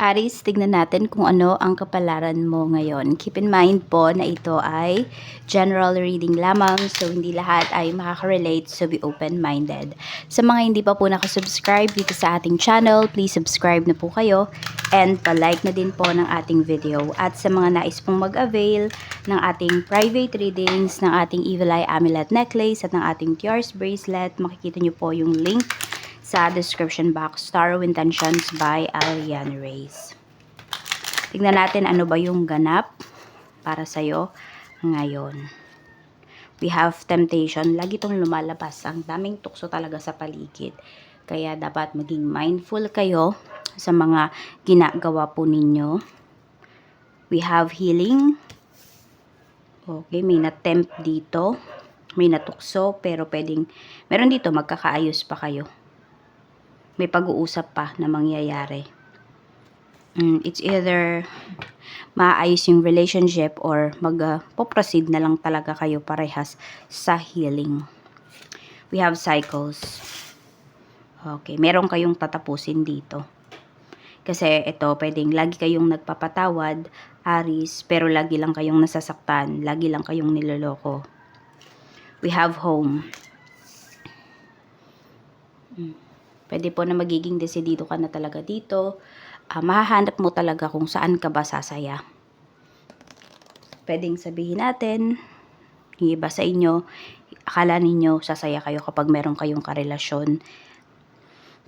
Aries, tignan natin kung ano ang kapalaran mo ngayon. Keep in mind po na ito ay general reading lamang, so hindi lahat ay makaka-relate, so be open-minded. Sa mga hindi pa po nakasubscribe dito sa ating channel, please subscribe na po kayo and pa-like na din po ng ating video. At sa mga nais pong mag-avail ng ating private readings, ng ating Evil Eye Amulet Necklace at ng ating Tiaras Bracelet, makikita nyo po yung link sa description box. Tarot Intentions by Alian Reyes. Tignan natin ano ba yung ganap para sa'yo ngayon. We have temptation. Lagi itong lumalabas. Ang daming tukso talaga sa paligid. Kaya dapat maging mindful kayo sa mga ginagawa po ninyo. We have healing. Okay, may na-tempt dito. May natukso, pero pwedeng, meron dito, magkakaayos pa kayo. May pag-uusap pa na mangyayari. It's either maayos yung relationship or mag-proceed na lang talaga kayo parehas sa healing. We have cycles. Okay, meron kayong tatapusin dito. Kasi ito, pwedeng lagi kayong nagpapatawad, Aries, pero lagi lang kayong nasasaktan, lagi lang kayong niloloko. We have home. Pwede po na magiging desidido ka na talaga dito. Mahahanap mo talaga kung saan ka ba sasaya. Pwedeng sabihin natin, yung iba sa inyo, akala ninyo sasaya kayo kapag meron kayong karelasyon.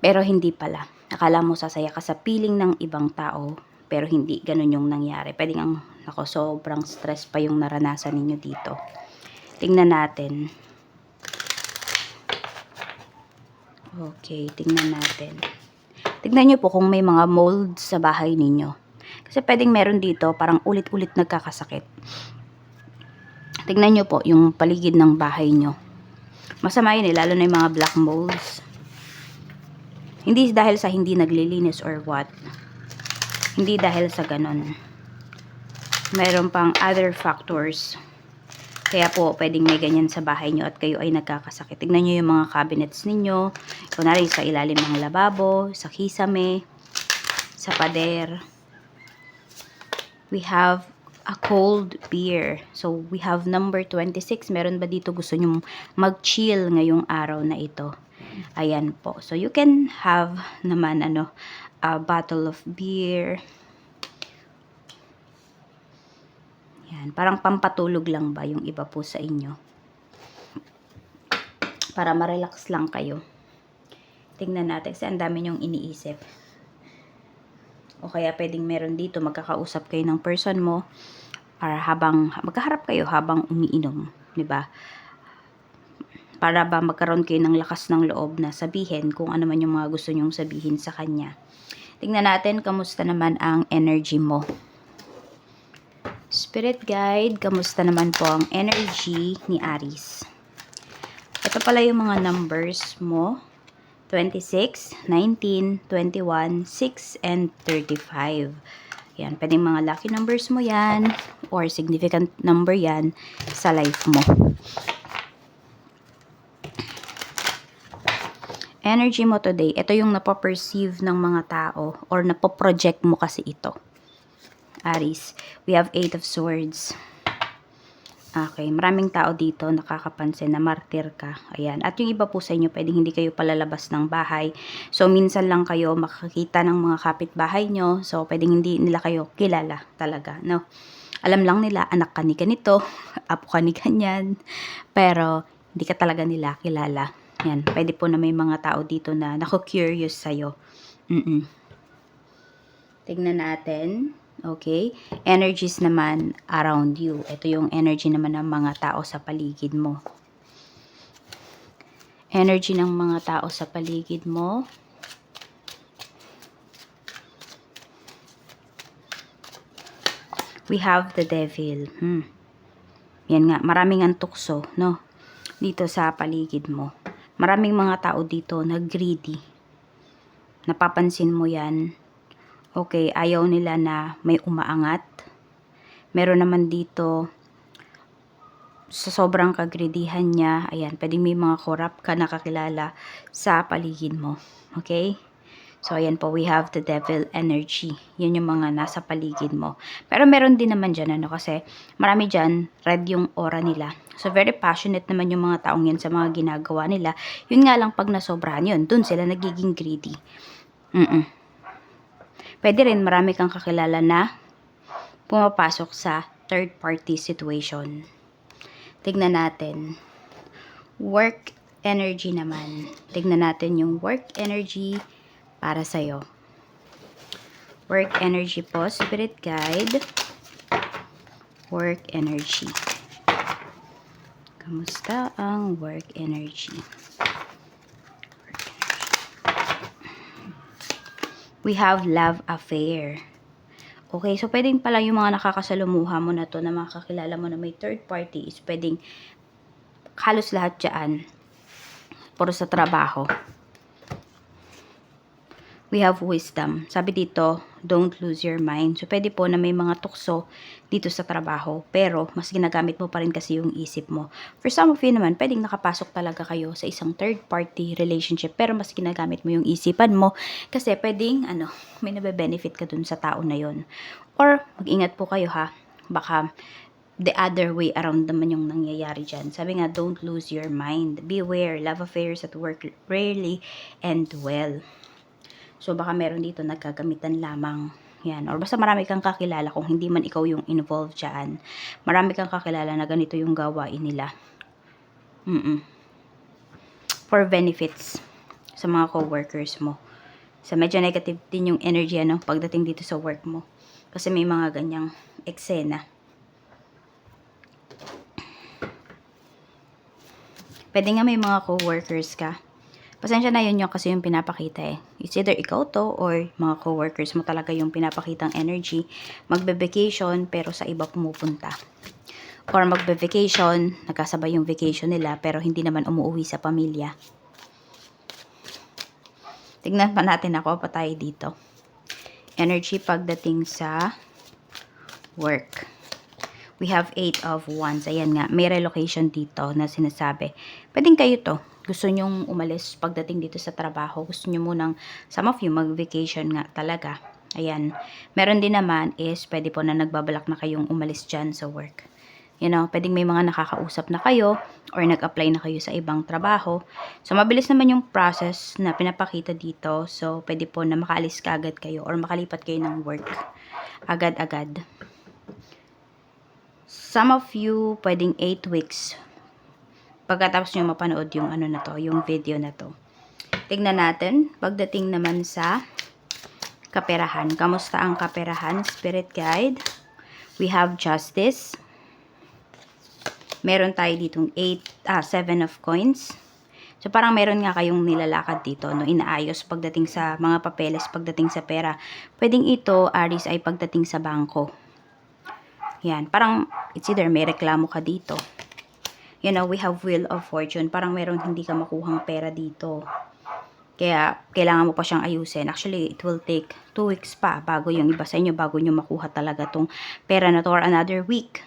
Pero hindi pala. Akala mo sasaya ka sa piling ng ibang tao, pero hindi ganun yung nangyari. Pwedeng sobrang stress pa yung naranasan ninyo dito. Tingnan natin. Okay, tingnan natin. Tignan nyo po kung may mga mold sa bahay ninyo. Kasi pwedeng meron dito, parang ulit-ulit nagkakasakit. Tignan nyo po yung paligid ng bahay nyo. Masama yun lalo na yung mga black molds. Hindi dahil sa hindi naglilinis or what. Hindi dahil sa ganon. Meron pang other factors. Kaya po, pwedeng may ganyan sa bahay nyo at kayo ay nagkakasakit. Tignan nyo yung mga cabinets ninyo. Kunwari sa ilalim ng lababo, sa kisame, sa pader. We have a cold beer. So, we have number 26. Meron ba dito gusto nyo mag-chill ngayong araw na ito? Ayan po. So, you can have naman a bottle of beer. Yan, parang pampatulog lang ba yung iba po sa inyo? Para ma-relax lang kayo. Tingnan natin kasi ang dami nyong iniisip. O kaya pwedeng meron dito, magkakausap kayo ng person mo para habang magkaharap kayo habang umiinom, 'di ba? Para ba magkaroon kayo ng lakas ng loob na sabihin kung ano man yung mga gusto nyong sabihin sa kanya. Tingnan natin kamusta naman ang energy mo. Spirit guide, kamusta naman po ang energy ni Aries? Ito pala yung mga numbers mo. 26, 19, 21, 6, and 35. Yan, pwedeng mga lucky numbers mo yan or significant number yan sa life mo. Energy mo today, ito yung napoperceive ng mga tao or napoproject mo kasi ito. Aries, we have 8 of Swords. Okay, maraming tao dito nakakapansin na martir ka. Ayan. At yung iba po sa inyo, pwedeng hindi kayo palalabas ng bahay. So, minsan lang kayo makakita ng mga kapitbahay nyo. So, pwedeng hindi nila kayo kilala talaga, no? Alam lang nila, anak ka ni ganito, apo ka ni ganyan. Pero, hindi ka talaga nila kilala. Yan, pwede po na may mga tao dito na naku-curious sa'yo. Tignan natin. Okay? Energies naman around you. Ito yung energy naman ng mga tao sa paligid mo. Energy ng mga tao sa paligid mo. We have the devil. Yan nga, maraming antukso, no? Dito sa paligid mo. Maraming mga tao dito na greedy. Napapansin mo yan. Okay, ayaw nila na may umaangat. Meron naman dito, sa sobrang kagridihan niya, ayan, pwedeng may mga corrupt ka nakakilala sa paligid mo. Okay? So, ayan po, we have the devil energy. Yun yung mga nasa paligid mo. Pero meron din naman dyan, ano, kasi marami dyan, red yung aura nila. So, very passionate naman yung mga taong yan sa mga ginagawa nila. Yun nga lang, pag nasobrahan yun, dun sila nagiging greedy. Pwede rin, marami kang kakilala na pumapasok sa third party situation. Tignan natin. Work energy naman. Tignan natin yung work energy para sa'yo. Work energy po, spirit guide. Work energy. Kamusta ang work energy? We have love affair. Okay, so pwedeng pala yung mga nakakasalumuha mo na to, na makakilala mo na may third party, is pwedeng halos lahat dyan. Puro sa trabaho. We have wisdom. Sabi dito, don't lose your mind. So, pwede po na may mga tukso dito sa trabaho. Pero, mas ginagamit mo pa rin kasi yung isip mo. For some of you naman, pwedeng nakapasok talaga kayo sa isang third-party relationship. Pero, mas ginagamit mo yung isipan mo. Kasi, pwedeng, may nabe-benefit ka dun sa tao na yon. Or, mag-ingat po kayo ha. Baka, the other way around naman yung nangyayari dyan. Sabi nga, don't lose your mind. Beware, love affairs at work rarely end well. So, baka meron dito nagkagamitan lamang. Yan. Or basta marami kang kakilala kung hindi man ikaw yung involved dyan. Marami kang kakilala na ganito yung gawain nila. For benefits sa mga co-workers mo. So, medyo negative din yung energy pagdating dito sa work mo. Kasi may mga ganyang eksena. Pwede nga may mga co-workers ka. Pasensya na yun yung kasi yung pinapakita eh. It's either ikaw to or mga co-workers mo talaga yung pinapakitang energy. Magbe-vacation pero sa iba pumupunta. Or magbe-vacation, nagkasabay yung vacation nila pero hindi naman umuwi sa pamilya. Tignan pa natin ako pa tayo dito. Energy pagdating sa work. We have 8 of Wands. Ayan nga, may relocation dito na sinasabi. Pwedeng kayo to. Gusto nyong umalis pagdating dito sa trabaho. Gusto nyo munang, some of you, mag-vacation nga talaga. Ayan. Meron din naman is, pwede po na nagbabalak na kayong umalis dyan sa work. Pwedeng may mga nakakausap na kayo or nag-apply na kayo sa ibang trabaho. So, mabilis naman yung process na pinapakita dito. So, pwede po na makaalis ka agad kayo or makalipat kayo ng work agad-agad. Some of you, pwedeng 8 weeks. Pagkatapos nyo mapanood yung yung video na to. Tignan natin, pagdating naman sa kaperahan. Kamusta ang kaperahan? Spirit guide. We have justice. Meron tayo ditong 7 of coins. So, parang meron nga kayong nilalakad dito, inaayos pagdating sa mga papeles, pagdating sa pera. Pwedeng ito, Aries, ay pagdating sa bangko. Yan, parang it's either may reklamo ka dito. We have wheel of fortune. Parang meron hindi ka makuhang pera dito. Kaya, kailangan mo pa siyang ayusin. Actually, it will take 2 weeks pa bago yung iba sa inyo, bago nyo makuha talaga tong pera na to or another week.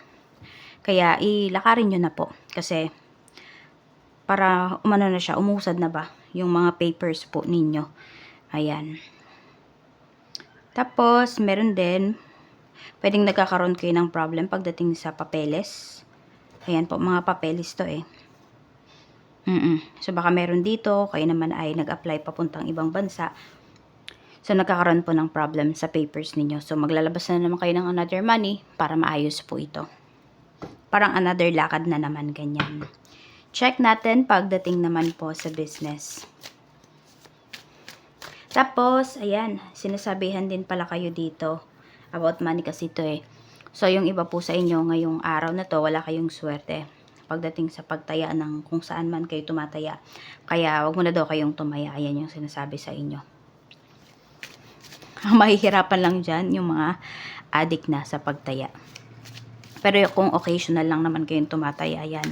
Kaya, ilakarin nyo na po. Kasi, para na siya, umusad na ba yung mga papers po ninyo. Ayan. Tapos, meron din, pwedeng nagkakaroon kayo ng problem pagdating sa papeles. Ayan po, mga papeles to eh. So, baka meron dito, kayo naman ay nag-apply papuntang ibang bansa. So, nagkakaroon po ng problem sa papers ninyo. So, maglalabas na naman kayo ng another money para maayos po ito. Parang another lakad na naman, ganyan. Check natin pagdating naman po sa business. Tapos, ayan, sinasabihan din pala kayo dito about money kasi ito eh. So, yung iba po sa inyo ngayong araw na to, wala kayong swerte pagdating sa pagtaya ng kung saan man kayo tumataya. Kaya, wag mo na daw kayong tumaya. Ayan yung sinasabi sa inyo. Ang mahihirapan lang dyan, yung mga addict na sa pagtaya. Pero kung occasional lang naman kayong tumataya, ayan.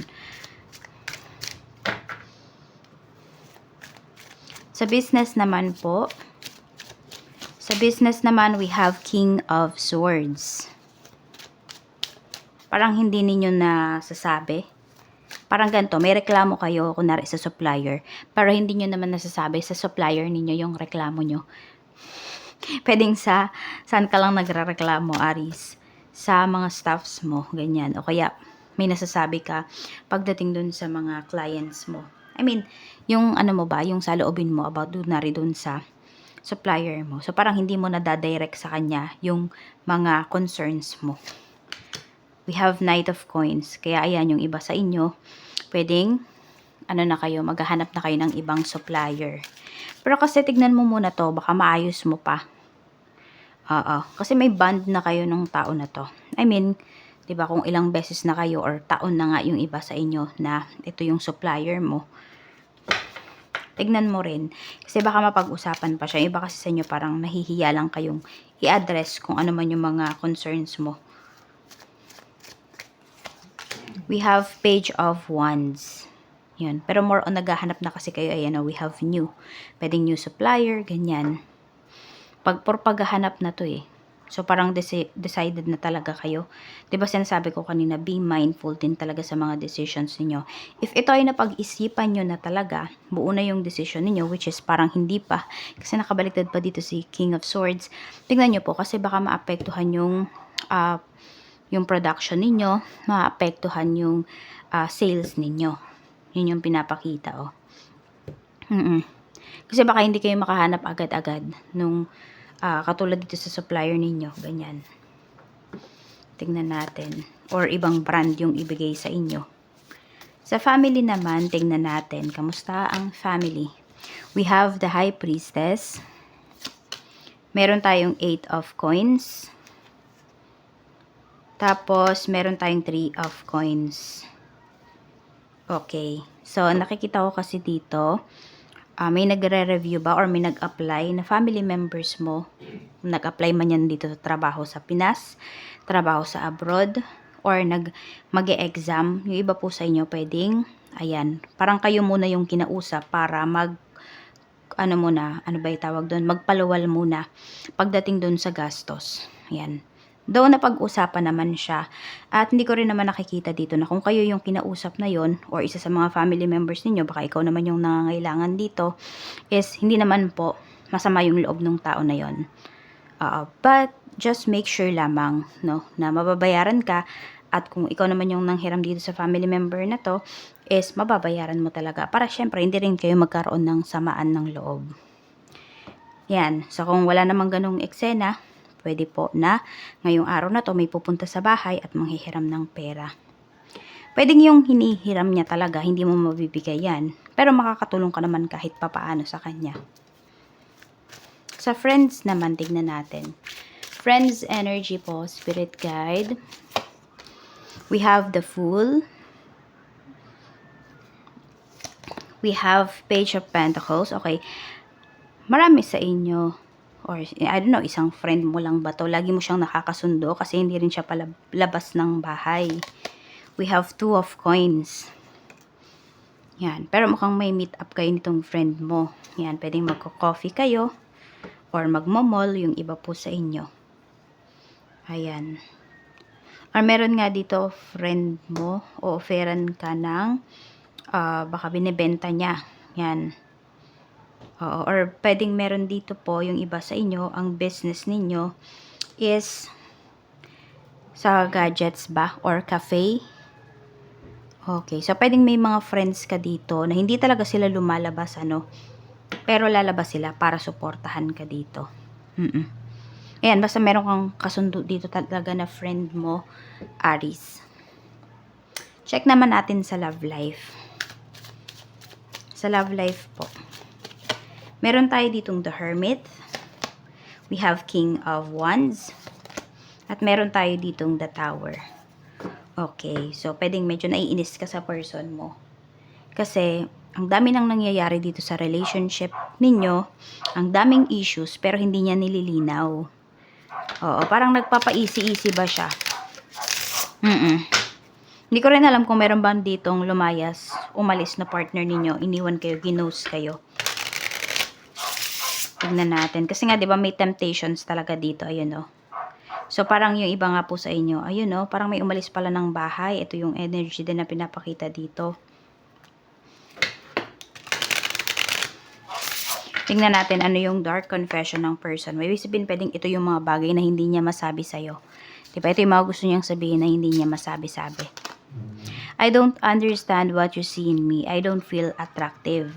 Sa business naman po, we have King of Swords. Parang hindi ninyo nasasabi. Parang ganito, may reklamo kayo, kunwari sa supplier, pero hindi nyo naman nasasabi sa supplier ninyo yung reklamo nyo. Pwedeng saan ka lang nagrereklamo, Aries. Sa mga staffs mo, ganyan. O kaya, may nasasabi ka pagdating dun sa mga clients mo. I mean, yung ano mo ba, yung saloobin mo about dun sa supplier mo. So, parang hindi mo nadadirect sa kanya yung mga concerns mo. We have Knight of Coins. Kaya, ayan, yung iba sa inyo, pwedeng, ano na kayo, maghahanap na kayo ng ibang supplier. Pero kasi tignan mo muna to, baka maayos mo pa. Oo, kasi may bond na kayo nung tao na to. I mean, 'di ba kung ilang beses na kayo or taon na nga yung iba sa inyo na ito yung supplier mo. Tignan mo rin kasi baka mapag-usapan pa siya. Yung iba kasi sa inyo parang nahihiya lang kayong i-address kung ano man yung mga concerns mo. We have Page of Wands. Yun. Pero more on naghahanap na kasi kayo. Ayan, we have new. Pwedeng new supplier, ganyan. Paghanap na to eh. So, parang decided na talaga kayo. Diba sinasabi ko kanina, be mindful din talaga sa mga decisions niyo. If ito ay napag-isipan nyo na talaga, buo na yung decision niyo, which is parang hindi pa. Kasi nakabaliktad pa dito si King of Swords. Tingnan nyo po, kasi baka maapektuhan yung production ninyo, maapektuhan yung sales ninyo. Yun yung pinapakita, oh. Kasi baka hindi kayo makahanap agad-agad nung katulad dito sa supplier ninyo, ganyan. Tingnan natin. Or ibang brand yung ibigay sa inyo. Sa family naman, tingnan natin. Kamusta ang family? We have the High Priestess. Meron tayong 8 of Coins. Tapos, meron tayong 3 of Coins. Okay. So, nakikita ko kasi dito, may nagre-review ba or may nag-apply na family members mo, nag-apply man yan dito sa trabaho sa Pinas, trabaho sa abroad, or mag-e-exam, yung iba po sa inyo pwedeng, ayan, parang kayo muna yung kinausap para ano ba itawag doon, magpaluwal muna pagdating doon sa gastos. Ayan. Though napag-usapan naman siya, at hindi ko rin naman nakikita dito na kung kayo yung kinausap na yon or isa sa mga family members ninyo, baka ikaw naman yung nangangailangan dito, is hindi naman po masama yung loob ng tao na yon. But just make sure lamang, no, na mababayaran ka, at kung ikaw naman yung nanghiram dito sa family member na to, is mababayaran mo talaga para syempre hindi rin kayo magkaroon ng samaan ng loob. Yan, so kung wala namang ganung eksena, pwede po na ngayong araw na to may pupunta sa bahay at manghihiram ng pera. Pwedeng yung hinihiram niya talaga, hindi mo mabibigay yan. Pero makakatulong ka naman kahit papaano sa kanya. Sa friends naman, tignan natin. Friends energy po, spirit guide. We have the Fool. We have Page of Pentacles. Okay, marami sa inyo, or I don't know, isang friend mo lang ba to? Lagi mo siyang nakakasundo kasi hindi rin siya palabas ng bahay. We have 2 of Coins. Yan. Pero mukhang may meet up kayo nitong friend mo. Yan. Pwedeng magko-coffee kayo or magmo-mall yung iba po sa inyo. Ayan. Or meron nga dito friend mo o offeran ka ng baka binibenta niya. Yan. Oo, or pwedeng meron dito po yung iba sa inyo, ang business ninyo is sa gadgets ba or cafe. Okay, so pwedeng may mga friends ka dito na hindi talaga sila lumalabas, pero lalabas sila para suportahan ka dito. Ayan, basta meron kang kasundo dito talaga na friend mo, Aries. Check naman natin sa love life. Sa love life po, meron tayo ditong the Hermit. We have King of Wands. At meron tayo ditong the Tower. Okay, so pwedeng medyo naiinis ka sa person mo. Kasi ang dami nang nangyayari dito sa relationship ninyo. Ang daming issues pero hindi niya nililinaw. Oo, parang nagpapa-easy-easy ba siya? Hindi ko rin alam kung meron ba ditong umalis na partner ninyo. Iniwan kayo, ginose kayo. Tignan natin. Kasi nga, di ba, may temptations talaga dito. Ayun, So, parang yung iba nga po sa inyo. Ayun, parang may umalis pala ng bahay. Ito yung energy din na pinapakita dito. Tingnan natin ano yung dark confession ng person. May sabihin pwedeng ito yung mga bagay na hindi niya masabi sa'yo. Diba? Ito yung mga gusto niyang sabihin na hindi niya masabi-sabi. I don't understand what you see in me. I don't feel attractive.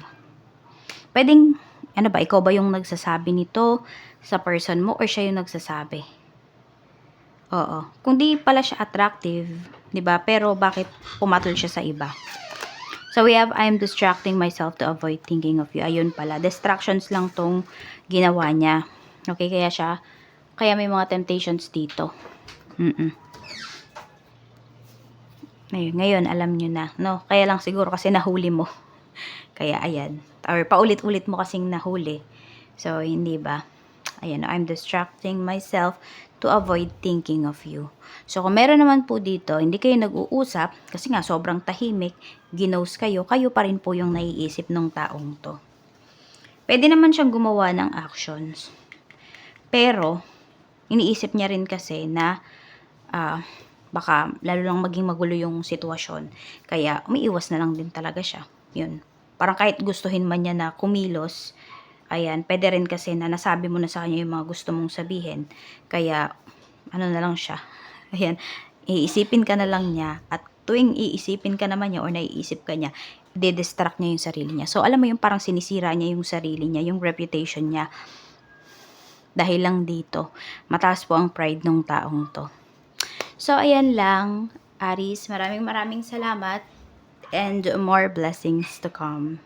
Pwedeng, ano ba, ikaw ba yung nagsasabi nito sa person mo or siya yung nagsasabi? Oo. Kung di pala siya attractive, di ba? Pero bakit pumatol siya sa iba? So we have, I'm distracting myself to avoid thinking of you. Ayun pala, distractions lang tong ginawa niya. Okay, kaya may mga temptations dito. Ayun, ngayon, alam nyo na, no? Kaya lang siguro kasi nahuli mo. Kaya, ayan. Or paulit-ulit mo kasing nahuli. So, hindi ba? Ayan, I'm distracting myself to avoid thinking of you. So, kung meron naman po dito, hindi kayo nag-uusap, kasi nga, sobrang tahimik, ginose kayo, kayo pa rin po yung naiisip ng taong to. Pwede naman siyang gumawa ng actions. Pero, iniisip niya rin kasi na, baka lalo lang maging magulo yung sitwasyon. Kaya, umiiwas na lang din talaga siya. Yun. Parang kahit gustuhin man niya na kumilos, ayan, pwede rin kasi na nasabi mo na sa kanya yung mga gusto mong sabihin. Kaya, ano na lang siya. Ayan, iisipin ka na lang niya at tuwing iisipin ka naman niya or naiisip ka niya, de-distract niya yung sarili niya. So, alam mo yung parang sinisira niya yung sarili niya, yung reputation niya. Dahil lang dito, mataas po ang pride ng taong to. So, ayan lang, Aries. Maraming salamat and more blessings to come.